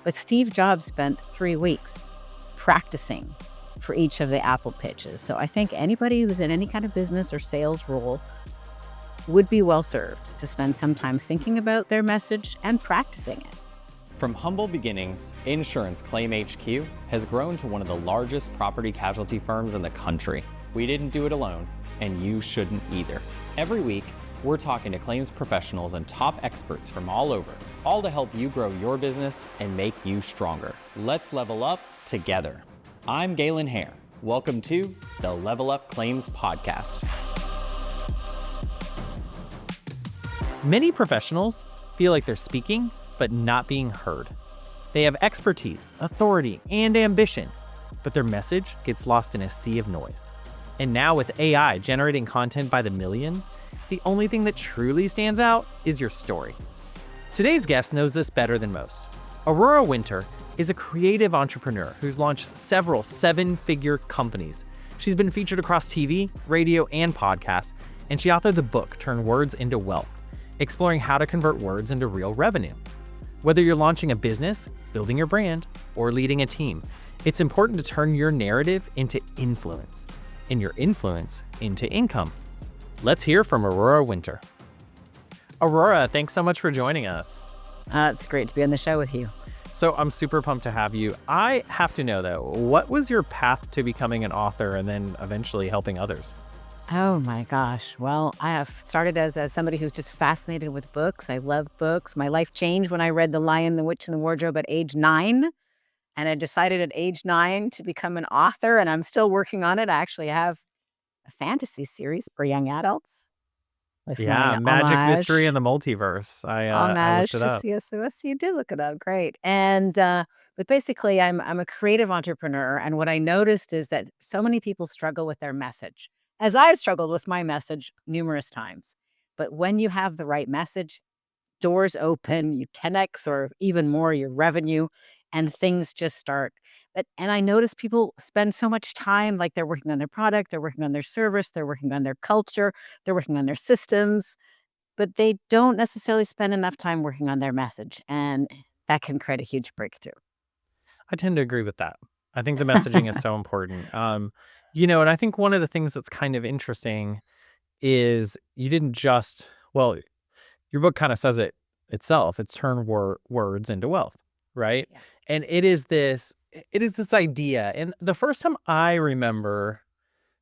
But Steve Jobs spent 3 weeks practicing for each of the Apple pitches. So I think anybody who's in any kind of business or sales role would be well served to spend some time thinking about their message and practicing it. From humble beginnings, Insurance Claim HQ has grown to one of the largest property casualty firms in the country. We didn't do it alone, and you shouldn't either. Every week, we're talking to claims professionals and top experts from all over, all to help you grow your business and make you stronger. Let's level up together. I'm Galen Hair. Welcome to the Level Up Claims Podcast. Many professionals feel like they're speaking, but not being heard. They have expertise, authority, and ambition, but their message gets lost in a sea of noise. And now with AI generating content by the millions, the only thing that truly stands out is your story. Today's guest knows this better than most. Aurora Winter is a creative entrepreneur who's launched several seven-figure companies. She's been featured across TV, radio, and podcasts, and she authored the book, Turn Words into Wealth, exploring how to convert words into real revenue. Whether you're launching a business, building your brand, or leading a team, it's important to turn your narrative into influence, and your influence into income. Let's hear from Aurora Winter. Aurora, thanks so much for joining us. It's great to be on the show with you. So I'm super pumped to have you. I have to know though, what was your path to becoming an author and then eventually helping others? Oh my gosh. Well, I have started as somebody who's just fascinated with books. I love books. My life changed when I read The Lion, the Witch, and the Wardrobe at age 9. And I decided at age 9 to become an author, and I'm still working on it. I actually have a fantasy series for young adults. With Yeah, my Magic, homage. Mystery, and the Multiverse. I Homage looked it to up. CSOS. You did look it up. Great. And but basically I'm a creative entrepreneur. And what I noticed is that so many people struggle with their message, as I've struggled with my message numerous times. But when you have the right message, doors open, you 10x or even more your revenue, and things just start. And I notice people spend so much time, like they're working on their product, they're working on their service, they're working on their culture, they're working on their systems, but they don't necessarily spend enough time working on their message. And that can create a huge breakthrough. I tend to agree with that. I think the messaging is so important. And I think one of the things that's kind of interesting is you didn't just, well, your book kind of says it itself. It's turn words into wealth, right? Yeah. And it is this idea. And the first time I remember,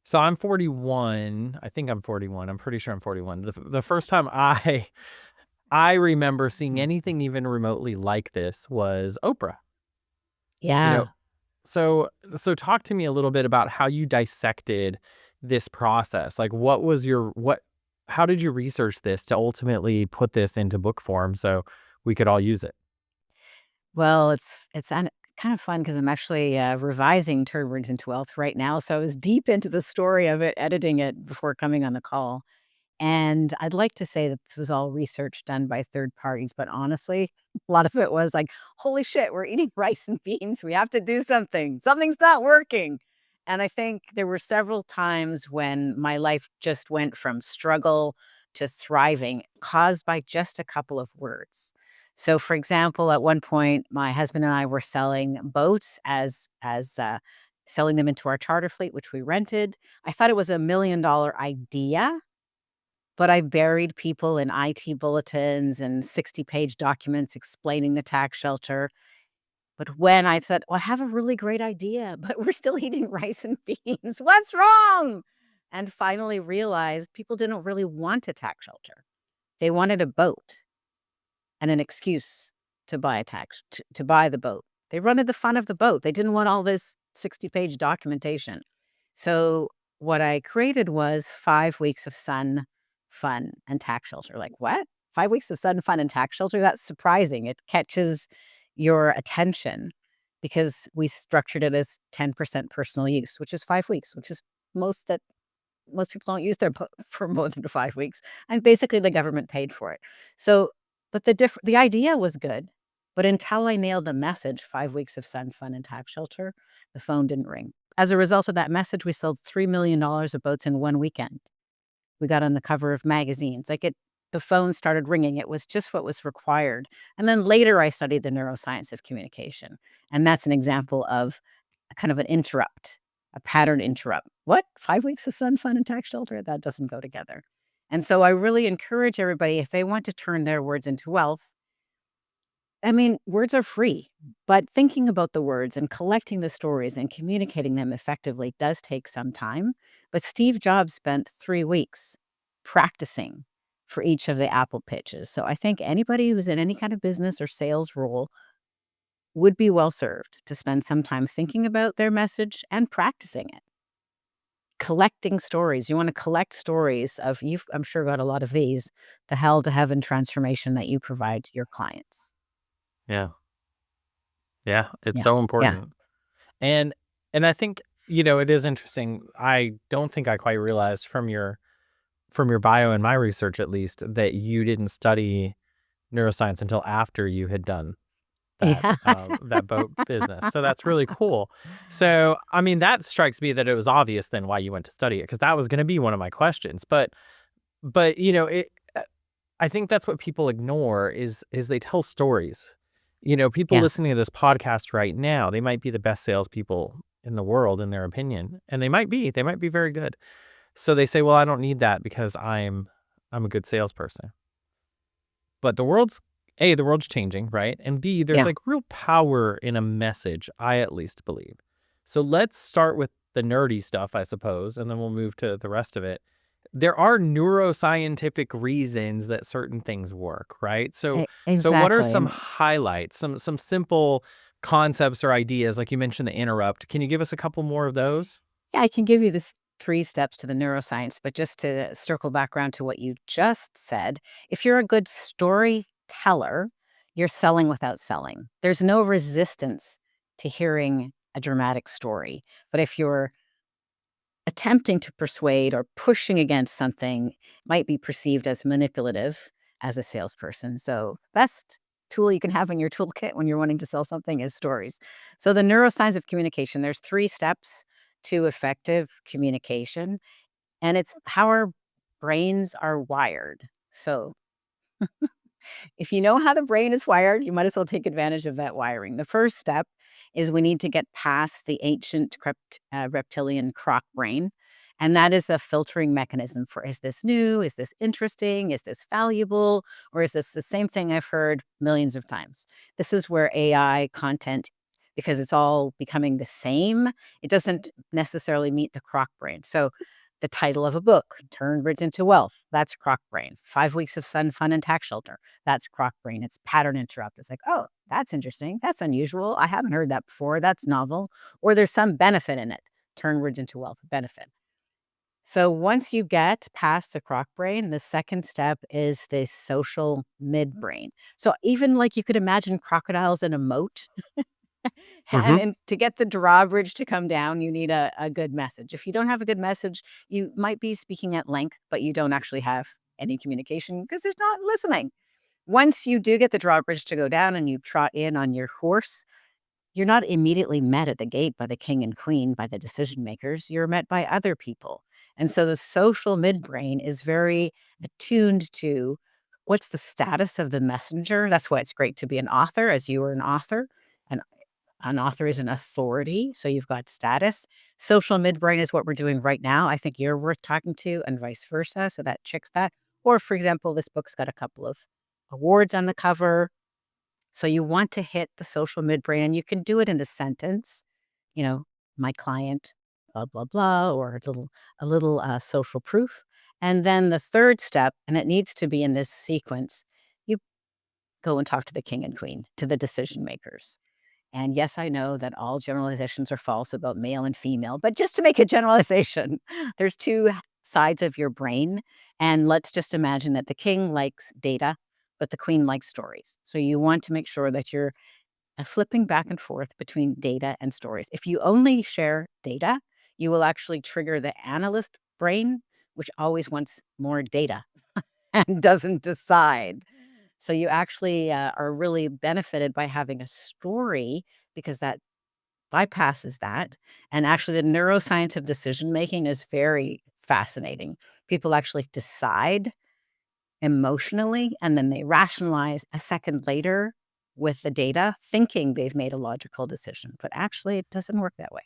so I'm 41. I think I'm 41. I'm pretty sure I'm 41. The first time I remember seeing anything even remotely like this was Oprah. You Yeah. know, so talk to me a little bit about how you dissected this process. Like how did you research this to ultimately put this into book form so we could all use it? Well, it's kind of fun because I'm actually revising Turn Words into Wealth right now. So I was deep into the story of it, editing it before coming on the call. And I'd like to say that this was all research done by third parties, but honestly, a lot of it was like, holy shit, we're eating rice and beans. We have to do something. Something's not working. And I think there were several times when my life just went from struggle to thriving, caused by just a couple of words. So, for example, at one point, my husband and I were selling boats as selling them into our charter fleet, which we rented. I thought it was $1 million idea, but I buried people in IT bulletins and 60-page documents explaining the tax shelter. But when I said, "Well, I have a really great idea, but we're still eating rice and beans. What's wrong?" And finally realized people didn't really want a tax shelter. They wanted a boat and an excuse to buy to buy the boat. They wanted the fun of the boat. They didn't want all this 60-page documentation. So what I created was 5 weeks of sun, fun, and tax shelter. Like, what? 5 weeks of sun, fun, and tax shelter? That's surprising. It catches your attention because we structured it as 10% personal use, which is 5 weeks, which is most people don't use their boat for more than 5 weeks. And basically the government paid for it. So, but the idea was good, but until I nailed the message, 5 weeks of sun, fun, and tax shelter, the phone didn't ring. As a result of that message, we sold $3 million of boats in one weekend. We got on the cover of magazines. Like the phone started ringing. It was just what was required. And then later I studied the neuroscience of communication. And that's an example of a kind of an interrupt, a pattern interrupt. What? 5 weeks of sun, fun, and tax shelter? That doesn't go together. And so I really encourage everybody, if they want to turn their words into wealth, I mean, words are free, but thinking about the words and collecting the stories and communicating them effectively does take some time. But Steve Jobs spent 3 weeks practicing for each of the Apple pitches. So I think anybody who's in any kind of business or sales role would be well served to spend some time thinking about their message and practicing it. Collecting stories. You want to collect stories of, you've, I'm sure, got a lot of these, the hell to heaven transformation that you provide your clients. Yeah. Yeah. It's Yeah. so Yeah. important. And I think, it is interesting. I don't think I quite realized from your bio and my research at least that you didn't study neuroscience until after you had done Yeah. that boat business. So that's really cool. So, I mean, that strikes me that it was obvious then why you went to study it, because that was going to be one of my questions. But I think that's what people ignore is they tell stories. People Yeah. listening to this podcast right now, they might be the best salespeople in the world in their opinion, and they might be very good. So they say, "Well, I don't need that because I'm a good salesperson." But the world's changing, right? And B, there's Yeah. like real power in a message, I at least believe. So let's start with the nerdy stuff, I suppose, and then we'll move to the rest of it. There are neuroscientific reasons that certain things work, right? So what are Exactly. some And highlights, some simple concepts or ideas? Like you mentioned the interrupt. Can you give us a couple more of those? yeah, I can give you the 3 steps to the neuroscience, but just to circle back around to what you just said, if you're a good storyteller, you're selling without selling. There's no resistance to hearing a dramatic story. But if you're attempting to persuade or pushing against something, might be perceived as manipulative as a salesperson. So, best tool you can have in your toolkit when you're wanting to sell something is stories. So, the neuroscience of communication, there's 3 steps to effective communication, and it's how our brains are wired. So, if you know how the brain is wired, you might as well take advantage of that wiring. The first step is we need to get past the ancient reptilian croc brain. And that is a filtering mechanism for, is this new? Is this interesting? Is this valuable? Or is this the same thing I've heard millions of times? This is where AI content, because it's all becoming the same, it doesn't necessarily meet the croc brain. So the title of a book, Turn Rich into Wealth, that's croc brain. 5 weeks of sun, fun, and tax shelter, that's croc brain. It's pattern interrupt. It's like, oh, that's interesting. That's unusual. I haven't heard that before. That's novel. Or there's some benefit in it. Turn rich into wealth, benefit. So once you get past the croc brain, the second step is the social midbrain. So even like you could imagine crocodiles in a moat. Mm-hmm. And to get the drawbridge to come down, you need a good message. If you don't have a good message, you might be speaking at length, but you don't actually have any communication because there's not listening. Once you do get the drawbridge to go down and you trot in on your horse, you're not immediately met at the gate by the king and queen, by the decision makers. You're met by other people. And so the social midbrain is very attuned to what's the status of the messenger. That's why it's great to be an author, as you were an author. An author is an authority, so you've got status. Social midbrain is what we're doing right now. I think you're worth talking to, and vice versa. So that checks that. Or, for example, this book's got a couple of awards on the cover. So you want to hit the social midbrain, and you can do it in a sentence. You know, my client, blah blah blah, or a little social proof. And then the third step, and it needs to be in this sequence. You go and talk to the king and queen, to the decision makers. And yes, I know that all generalizations are false about male and female, but just to make a generalization, there's sides of your brain. And let's just imagine that the king likes data, but the queen likes stories. So you want to make sure that you're flipping back and forth between data and stories. If you only share data, you will actually trigger the analyst brain, which always wants more data and doesn't decide. So you actually are really benefited by having a story because that bypasses that. And actually, the neuroscience of decision making is very fascinating. People actually decide emotionally, and then they rationalize a second later with the data, thinking they've made a logical decision. But actually, it doesn't work that way.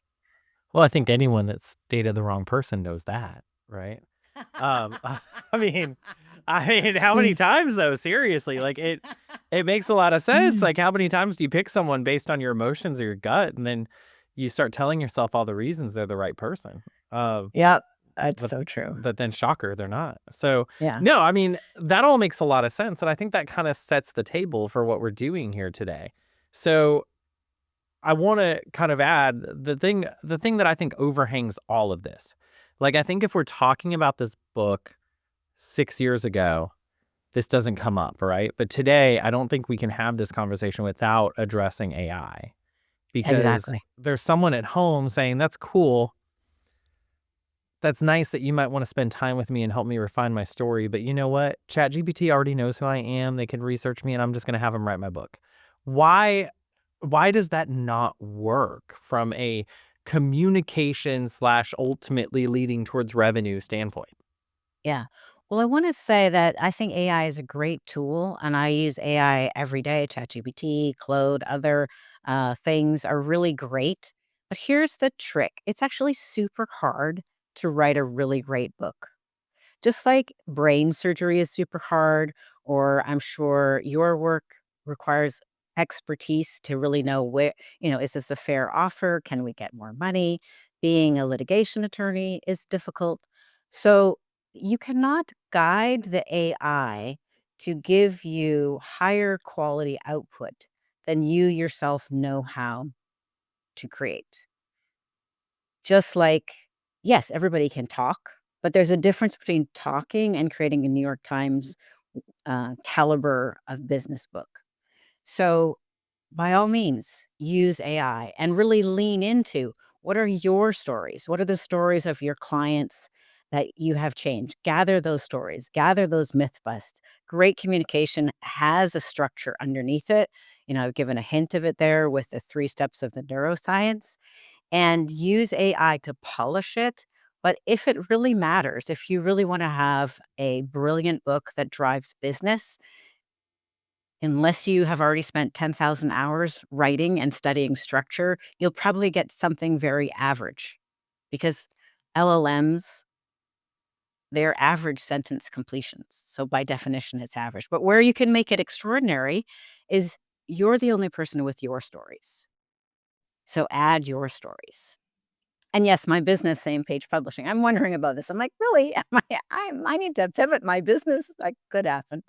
Well, I think anyone that's dated the wrong person knows that, right? Um, I mean how many times though? Seriously, like it makes a lot of sense. Like how many times do you pick someone based on your emotions or your gut, and then you start telling yourself all the reasons they're the right person. Yep, that's But so true. but then shocker, they're not. So Yeah. no, I mean that all makes a lot of sense, and I think that kind of sets the table for what we're doing here today. So I want to kind of add the thing that I think overhangs all of this. Like I think if we're talking about this book 6 years ago, this doesn't come up, right? But today, I don't think we can have this conversation without addressing AI because Exactly. there's someone at home saying, "That's cool. That's nice that you might want to spend time with me and help me refine my story. But you know what? ChatGPT already knows who I am. They can research me, and I'm just going to have them write my book." Why? Why does that not work from a communication slash ultimately leading towards revenue standpoint? Yeah. Well, I want to say that I think AI is a great tool, and I use AI every day. ChatGPT, Claude, other things are really great. But here's the trick: it's actually super hard to write a really great book. Just like brain surgery is super hard, or I'm sure your work requires expertise to really know where, is this a fair offer? Can we get more money? Being a litigation attorney is difficult. So you cannot guide the AI to give you higher quality output than you yourself know how to create. Just like, yes, everybody can talk, but there's a difference between talking and creating a New York Times caliber of business book. So, by all means, use AI and really lean into what are your stories? What are the stories of your clients that you have changed? Gather those stories, gather those myth busts. Great communication has a structure underneath it. I've given a hint of it there with the 3 steps of the neuroscience and use AI to polish it. But if it really matters, if you really want to have a brilliant book that drives business, unless you have already spent 10,000 hours writing and studying structure, you'll probably get something very average because LLMs, they're average sentence completions. So by definition, it's average. But where you can make it extraordinary is you're the only person with your stories. So add your stories. And yes, my business, Same Page Publishing. I'm wondering about this. I'm like, really? I need to pivot my business. That could happen.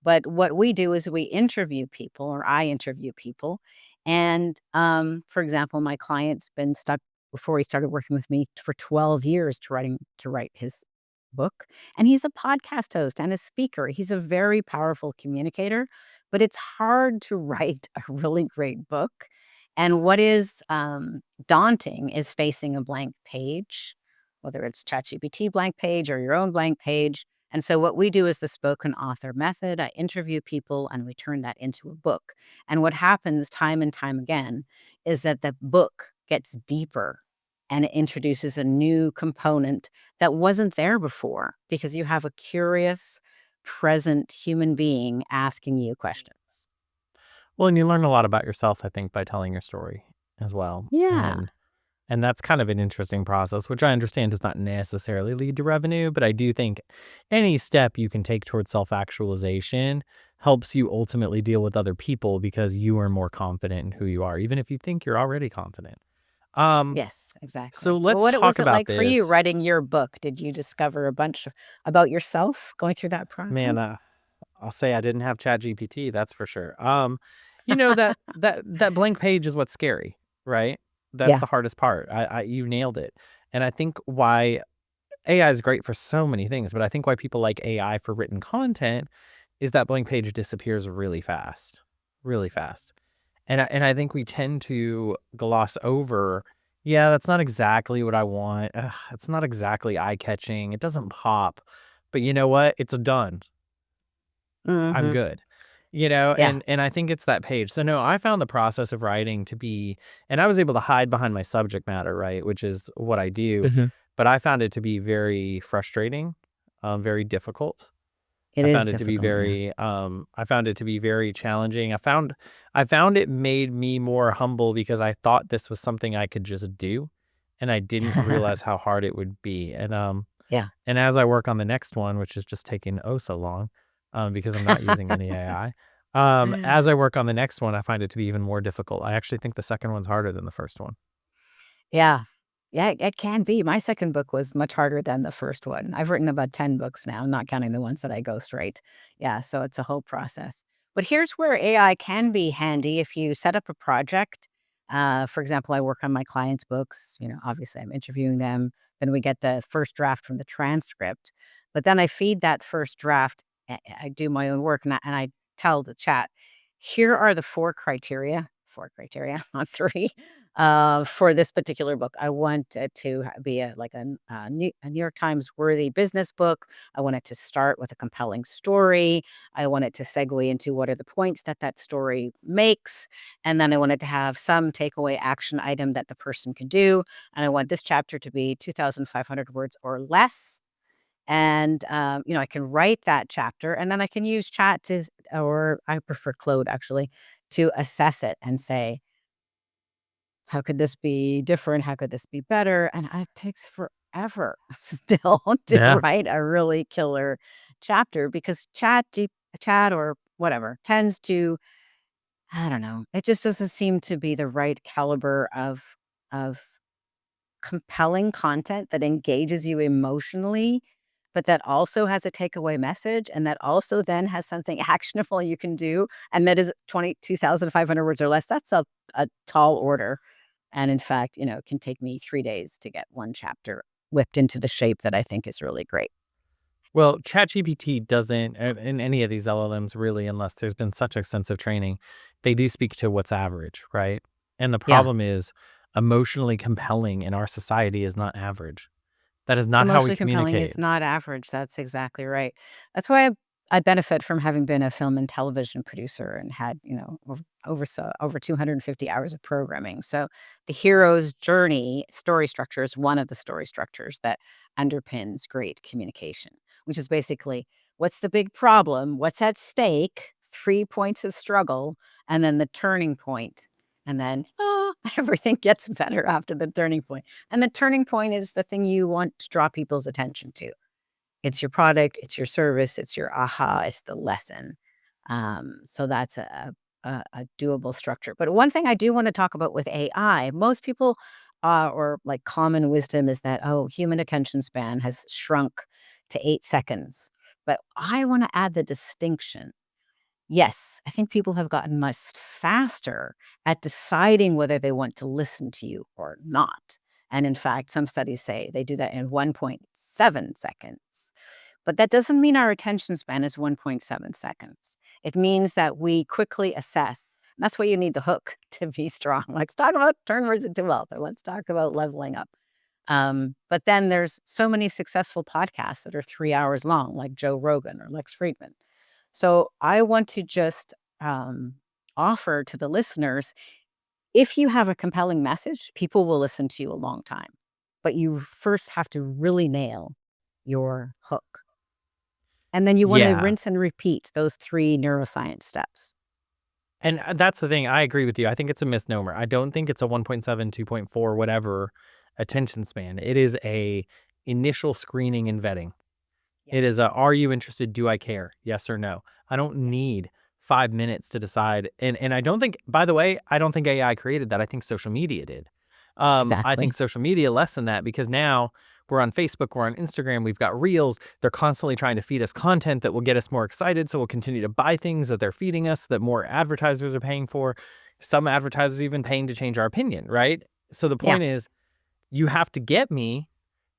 But what we do is we interview people, or I interview people. And for example, my client's been stuck before he started working with me for 12 years to write his book. And he's a podcast host and a speaker. He's a very powerful communicator, but it's hard to write a really great book. And what is daunting is facing a blank page, whether it's ChatGPT blank page or your own blank page. And so what we do is the spoken author method. I interview people and we turn that into a book. And what happens time and time again is that the book gets deeper and it introduces a new component that wasn't there before because you have a curious, present human being asking you questions. Well, and you learn a lot about yourself, I think, by telling your story as well. Yeah. And that's kind of an interesting process, which I understand does not necessarily lead to revenue, but I do think any step you can take towards self-actualization helps you ultimately deal with other people because you are more confident in who you are, even if you think you're already confident. Um, Yes, so exactly. Well, let's what it talk was it about like for you this. writing your book? Did you discover a bunch about yourself going through that Man, process? I'll say I didn't have ChatGPT, that's for sure. That blank page is what's scary, right? That's Yeah. the hardest part. You nailed it. And I think why AI is great for so many things, but I think why people like AI for written content is that blank page disappears really fast, really fast. And I think we tend to gloss over, yeah, that's not exactly what I want. Ugh, it's not exactly eye catching. It doesn't pop. But you know what? It's done. I'm Mhm. good. Yeah. And I think it's that page. So no, I found the process of writing to be, and I was able to hide behind my subject matter, right, which is what I do, Mhm. but I found it to be very frustrating, very difficult. It I is found it to be difficult, yeah. very challenging. I found it made me more humble because I thought this was something I could just do, and I didn't realize how hard it would be. Yeah. And as I work on the next one, which is just taking oh so long, because I'm not using any AI. As I work on the next one, I find it to be even more difficult. I actually think the second one's harder than the first one. Yeah. Yeah, it can be. My second book was much harder than the first one. I've written about 10 books now, not counting the ones that I ghostwrite. Yeah, so it's a whole process. But here's where AI can be handy if you set up a project. For example, I work on my clients' books. Obviously, I'm interviewing them. Then we get the first draft from the transcript. But then I feed that first draft. I do my own work and I tell the chat, here are the four criteria, not three, for this particular book. I want it to be a New York Times worthy business book. I want it to start with a compelling story. I want it to segue into what are the points that that story makes. And then I want it to have some takeaway action item that the person can do. And I want this chapter to be 2,500 words or less. And, I can write that chapter and then I can use chat or I prefer Claude actually, to assess it and say, how could this be different? How could this be better? And it takes forever still to Yeah. write a really killer chapter because chat or whatever tends to, I don't know, it just doesn't seem to be the right caliber of compelling content that engages you emotionally, but that also has a takeaway message and that also then has something actionable you can do, and that is 22,500 words or less. That's a tall order. And in fact, it can take me 3 days to get one chapter whipped into the shape that I think is really great. Well, ChatGPT doesn't, in any of these LLMs really, unless there's been such extensive training, they do speak to what's average, right? And the Yeah. problem is emotionally compelling in our society is not average. That is not how we Emotionally compelling communicate. is not average, that's exactly right. That's why I benefit from having been a film and television producer and had, over 250 hours of programming. So, the hero's journey story structure is one of the story structures that underpins great communication, which is basically, what's the big problem? What's at stake? 3 points of struggle, and then the turning point, and then, everything gets better after the turning point. And the turning point is the thing you want to draw people's attention to. It's your product, it's your service, it's your aha, it's the lesson. So that's a doable structure. But one thing I do want to talk about with AI, most people or like common wisdom is that, oh, human attention span has shrunk to 8 seconds. But I want to add the distinction. Yes, I think people have gotten much faster at deciding whether they want to listen to you or not. And in fact, some studies say they do that in 1.7 seconds. But that doesn't mean our attention span is 1.7 seconds. It means that we quickly assess. And that's why you need the hook to be strong. Let's talk about turn words into wealth, or let's talk about leveling up. But then there's so many successful podcasts that are 3 hours long, like Joe Rogan or Lex Friedman. So I want to just offer to the listeners, if you have a compelling message, people will listen to you a long time. But you first have to really nail your hook. And then you want to Yeah. rinse and repeat those 3 neuroscience steps. And that's the thing. I agree with you. I think it's a misnomer. I don't think it's a 1.7, 2.4, whatever attention span. It is a initial screening and vetting. Yeah. It is a, are you interested? Do I care? Yes or no? I don't need 5 minutes to decide. And I don't think, by the way, I don't think AI created that. I think social media did. I think Exactly. social media lessened that because now we're on Facebook, we're on Instagram, we've got reels. They're constantly trying to feed us content that will get us more excited. So we'll continue to buy things that they're feeding us that more advertisers are paying for. Some advertisers even paying to change our opinion, right? So the Yeah. point is, you have to get me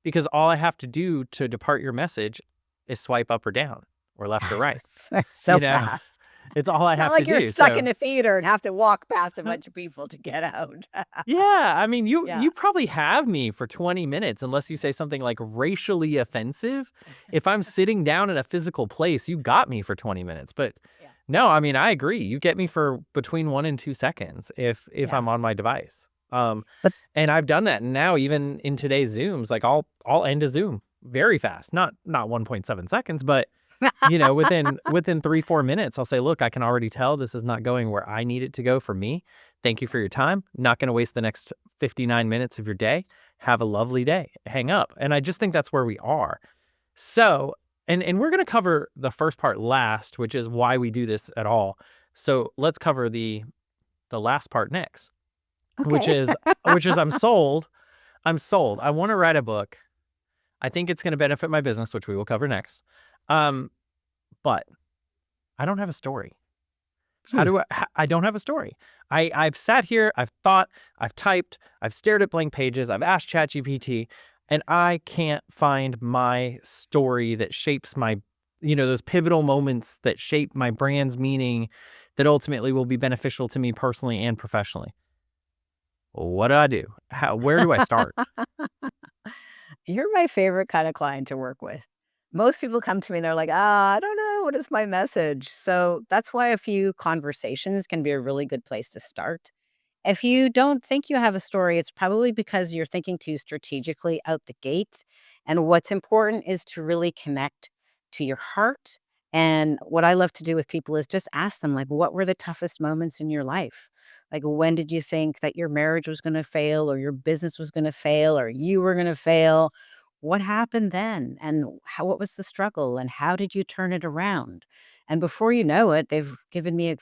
because all I have to do to depart your message is swipe up or down or left or right. It's so You know, fast. it's all I It's not have to like you're do. stuck in So a theater and have to walk past a bunch of people to get out. yeah, I mean, you Yeah. you probably have me for 20 minutes unless you say something like racially offensive. If I'm sitting down in a physical place, you got me for 20 minutes. But Yeah. no, I mean, I agree. You get me for between 1 and 2 seconds if Yeah. I'm on my device. But And I've done that. And now even in today's Zooms, like I'll end a Zoom very fast. Not 1.7 seconds, but within 3-4 minutes, I'll say, look, I can already tell this is not going where I need it to go for me. Thank you for your time. Not going to waste the next 59 minutes of your day. Have a lovely day. Hang up. And I just think that's where we are. So, and we're going to cover the first part last, which is why we do this at all. So let's cover the last part next, which Okay. is I'm sold. I'm sold. I want to write a book. I think it's going to benefit my business, which we will cover next. Um, but I don't have a story. How Hmm. do I don't have a story. I've sat here, I've thought, I've typed, I've stared at blank pages, I've asked ChatGPT, and I can't find my story that shapes my, those pivotal moments that shape my brand's meaning that ultimately will be beneficial to me personally and professionally. What do I do? Where do I start? You're my favorite kind of client to work with. Most people come to me and they're like, I don't know. What is my message? So that's why a few conversations can be a really good place to start. If you don't think you have a story, it's probably because you're thinking too strategically out the gate. And what's important is to really connect to your heart. And what I love to do with people is just ask them, like, what were the toughest moments in your life? Like, when did you think that your marriage was going to fail or your business was going to fail or you were going to fail? What happened then? And what was the struggle? And how did you turn it around? And before you know it, they've given me a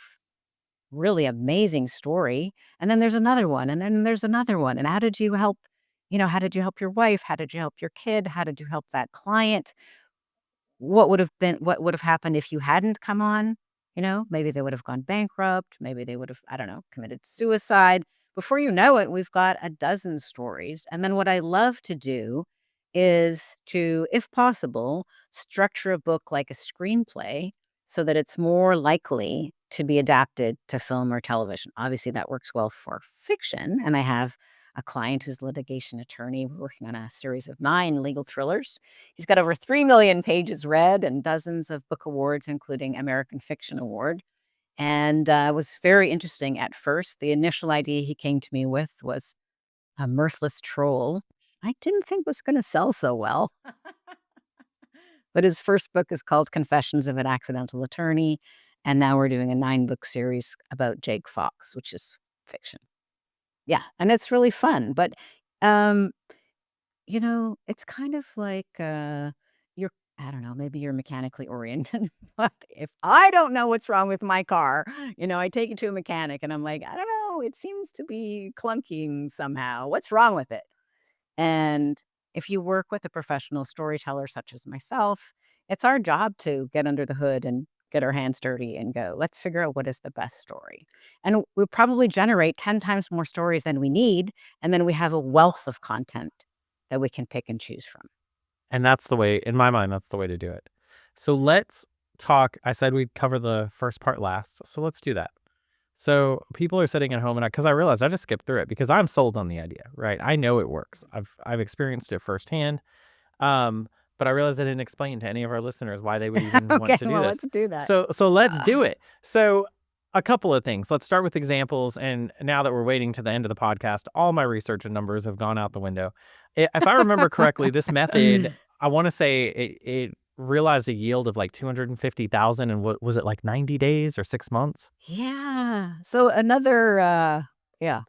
really amazing story, and then there's another one, and then there's another one, and how did you help your wife? How did you help your kid? How did you help that client? What would have happened if you hadn't come on? Maybe they would have gone bankrupt, maybe they would have, I don't know, committed suicide. Before you know it, we've got a dozen stories, and then what I love to do is to, if possible, structure a book like a screenplay so that it's more likely to be adapted to film or television. Obviously, that works well for fiction, and I have a client who's a litigation attorney. We're working on a series of 9 legal thrillers. He's got over 3 million pages read and dozens of book awards, including American Fiction Award. And it was very interesting at first. The initial idea he came to me with was a mirthless troll. I didn't think was going to sell so well. But his first book is called Confessions of an Accidental Attorney. And now we're doing a 9-book series about Jake Fox, which is fiction. Yeah. And it's really fun. But um, it's kind of like, you're I don't know, maybe you're mechanically oriented, but if I don't know what's wrong with my car, I take it to a mechanic and I'm like, "I don't know, it seems to be clunking somehow. What's wrong with it?" And if you work with a professional storyteller such as myself, it's our job to get under the hood and get our hands dirty and go, let's figure out what is the best story. And we probably generate 10 times more stories than we need. And then we have a wealth of content that we can pick and choose from. And that's the way, in my mind, that's the way to do it. So let's talk. I said we'd cover the first part last. So let's do that. So people are sitting at home, and because I realized I just skipped through it because I'm sold on the idea, right? I know it works. I've experienced it firsthand. Um, but I realized I didn't explain to any of our listeners why they would even want Okay, to do well, this. let's do that. So let's Uh, do it. So a couple of things. Let's start with examples. And now that we're waiting to the end of the podcast, all my research and numbers have gone out the window. If I remember correctly, this method, I want to say it realized a yield of like 250,000 and what was it, like 90 days or 6 months? Yeah. So another,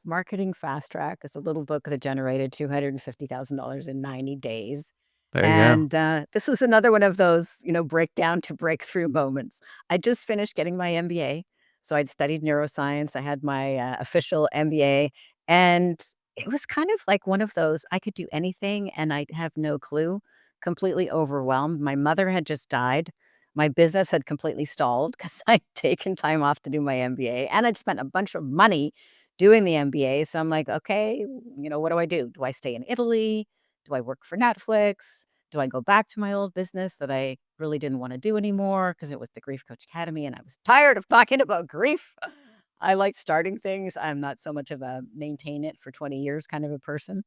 marketing fast track is a little book that generated $250,000 in 90 days. There you go. And this was another one of those, breakdown to breakthrough moments. I just finished getting my MBA. So I'd studied neuroscience. I had my official MBA. And it was kind of like one of those I could do anything and I'd have no clue, completely overwhelmed. My mother had just died. My business had completely stalled because I'd taken time off to do my MBA and I'd spent a bunch of money doing the MBA. So I'm like, okay, what do I do? Do I stay in Italy? Do I work for Netflix? Do I go back to my old business that I really didn't want to do anymore because it was the Grief Coach Academy and I was tired of talking about grief? I like starting things. I'm not so much of a maintain it for 20 years kind of a person.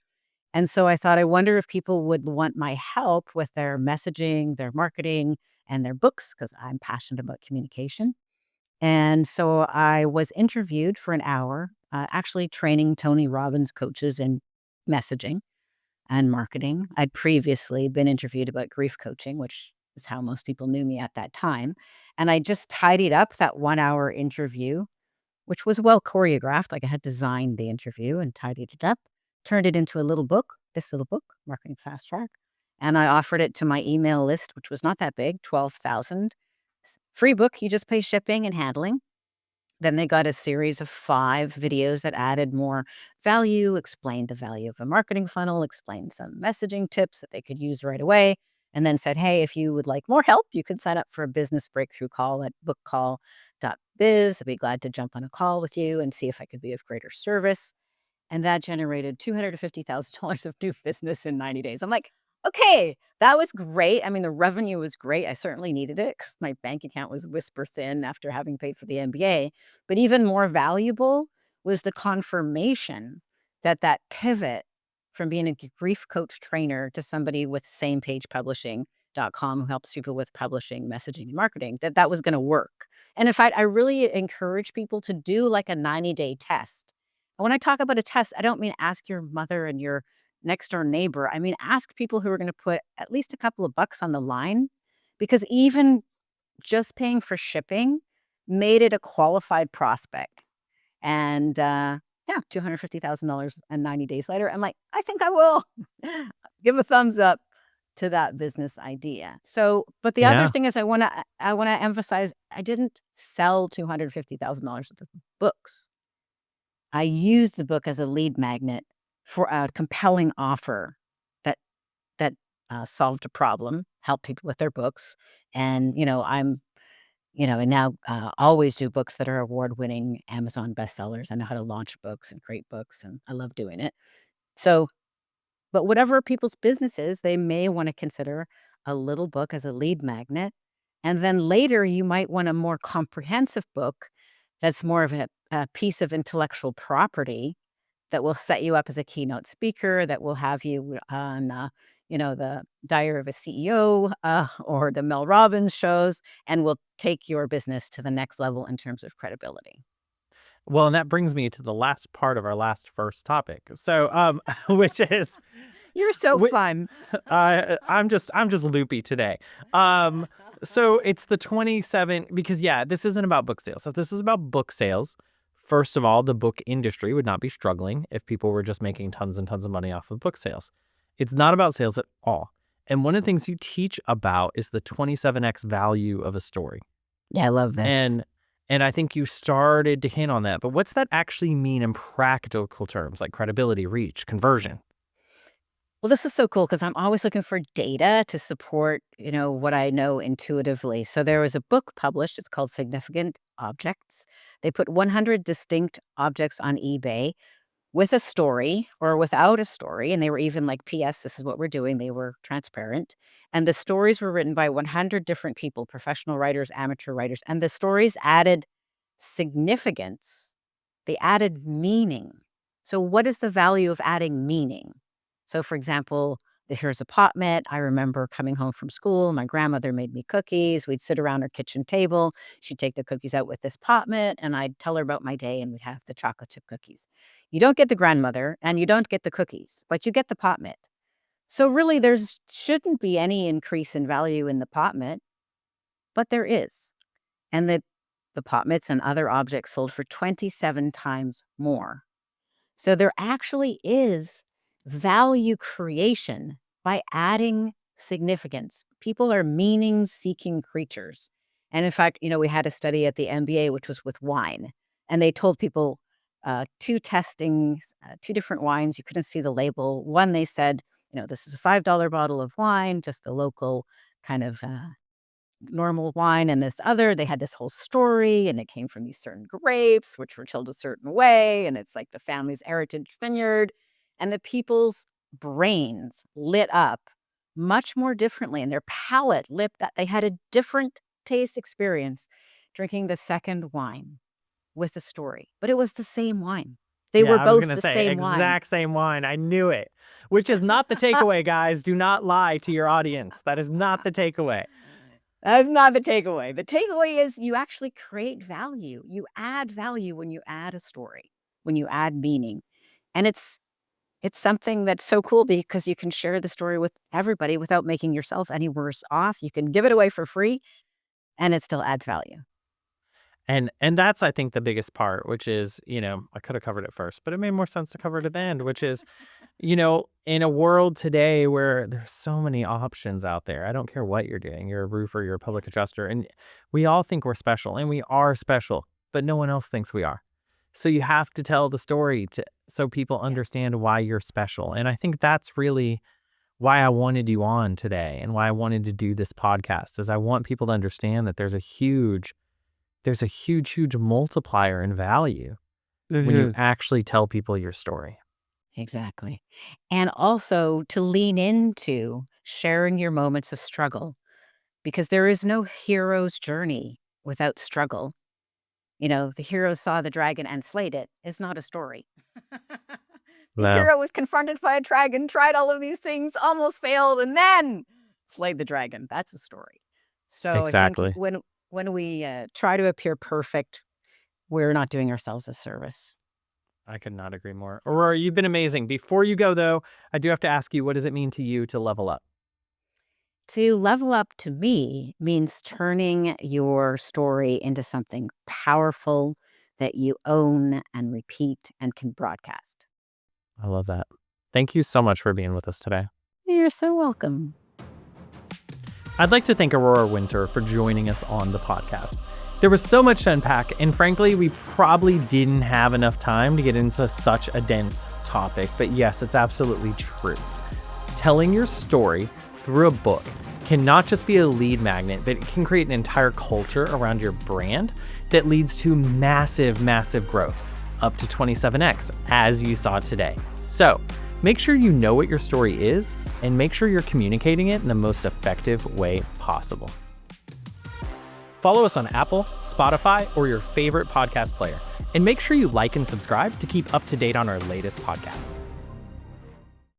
And so I thought, I wonder if people would want my help with their messaging, their marketing, and their books because I'm passionate about communication. And so I was interviewed for an hour, actually training Tony Robbins coaches in messaging and marketing. I'd previously been interviewed about grief coaching, which is how most people knew me at that time. And I just tidied up that 1 hour interview, which was well choreographed. Like I had designed the interview and tidied it up, turned it into a little book, this little book, Marketing Fast Track. And I offered it to my email list, which was not that big, 12,000. Free book. You just pay shipping and handling. Then they got a series of 5 videos that added more value, explained the value of a marketing funnel, explained some messaging tips that they could use right away, and then said, "Hey, if you would like more help, you can sign up for a business breakthrough call at bookcall.biz. I'd be glad to jump on a call with you and see if I could be of greater service." And that generated $250,000 of new business in 90 days. I'm like, "Okay, that was great." I mean, the revenue was great. I certainly needed it because my bank account was whisper thin after having paid for the MBA. But even more valuable was the confirmation that that pivot from being a grief coach trainer to somebody with samepagepublishing.com who helps people with publishing, messaging, and marketing, that that was gonna work. And in fact, I really encourage people to do like a 90-day test. And when I talk about a test, I don't mean ask your mother and your next door neighbor. I mean, ask people who are going to put at least a couple of bucks on the line because even just paying for shipping made it a qualified prospect. And yeah, $250,000 and 90 days later, I'm like, I think I will give a thumbs up to that business idea. So, but the other Yeah. thing is I want to emphasize I didn't sell $250,000 worth of books. I used the book as a lead magnet for a compelling offer that that solved a problem, helped people with their books, and and now always do books that are award-winning Amazon bestsellers. I know how to launch books and create books, and I love doing it. So, but whatever people's business is, they may want to consider a little book as a lead magnet, and then later you might want a more comprehensive book that's more of a piece of intellectual property that will set you up as a keynote speaker, that will have you on, the Diary of a CEO or the Mel Robbins shows, and will take your business to the next level in terms of credibility. Well, and that brings me to the last part of our last first topic. So, which is, You're so whi- fun. I'm just loopy today. Um, so it's the 27 because yeah, this isn't about book sales. So if this is about book sales, first of all, the book industry would not be struggling if people were just making tons and tons of money off of book sales. It's not about sales at all. And one of the things you teach about is the 27x value of a story. Yeah, I love this. And and I think you started to hint on that. But what's that actually mean in practical terms like credibility, reach, conversion? Well, this is so cool because I'm always looking for data to support, what I know intuitively. So there was a book published. It's called Significant Objects. They put 100 distinct objects on eBay with a story or without a story. And they were even like, P.S., this is what we're doing. They were transparent. And the stories were written by 100 different people, professional writers, amateur writers. And the stories added significance, they added meaning. So, what is the value of adding meaning? So, for example, here's a pot mitt. I remember coming home from school. My grandmother made me cookies. We'd sit around her kitchen table. She'd take the cookies out with this pot mitt, and I'd tell her about my day, and we'd have the chocolate chip cookies. You don't get the grandmother, and you don't get the cookies, but you get the pot mitt. So, really, there's shouldn't be any increase in value in the pot mitt, but there is. And the pot mitts and other objects sold for 27 times more. So there actually is value creation by adding significance. People are meaning seeking creatures. And in fact, we had a study at the MBA, which was with wine. And they told people two testings, two different wines. You couldn't see the label. One, they said, this is a $5 bottle of wine, just the local kind of normal wine, and this other, they had this whole story, and it came from these certain grapes, which were chilled a certain way, and it's like the family's heritage vineyard, and the people's brains lit up much more differently, and their palate lit up. They had a different taste experience drinking the second wine with a story, but it was the same wine. They Yeah, were I was both gonna the say same wine. exact same wine. I knew it. Which is not the takeaway, guys. Do not lie to your audience. That is not the takeaway. That's not the takeaway. The takeaway is you actually create value. You add value when you add a story, when you add meaning. And It's something that's so cool because you can share the story with everybody without making yourself any worse off. You can give it away for free and it still adds value. And that's, I think, the biggest part, which is, I could have covered it first, but it made more sense to cover it at the end, which is, in a world today where there's so many options out there, I don't care what you're doing, you're a roofer, you're a public adjuster, and we all think we're special, and we are special, but no one else thinks we are. So you have to tell the story so people Yeah. understand why you're special. And I think that's really why I wanted you on today and why I wanted to do this podcast is I want people to understand that there's a huge multiplier in value when you Hmm. actually tell people your story. Exactly. And also to lean into sharing your moments of struggle because there is no hero's journey without struggle. The hero saw the dragon and slayed it is not a story. The No, hero was confronted by a dragon, tried all of these things, almost failed, and then slayed the dragon. That's a story. So I think exactly. when we try to appear perfect, we're not doing ourselves a service. I could not agree more. Aurora, you've been amazing. Before you go, though, I do have to ask you, what does it mean to you to level up? To level up to me means turning your story into something powerful that you own and repeat and can broadcast. I love that. Thank you so much for being with us today. You're so welcome. I'd like to thank Aurora Winter for joining us on the podcast. There was so much to unpack, and frankly, we probably didn't have enough time to get into such a dense topic, but yes, it's absolutely true. Telling your story through a book can not just be a lead magnet, but it can create an entire culture around your brand that leads to massive, massive growth, up to 27x, as you saw today. So make sure you know what your story is and make sure you're communicating it in the most effective way possible. Follow us on Apple, Spotify, or your favorite podcast player, and make sure you like and subscribe to keep up to date on our latest podcasts.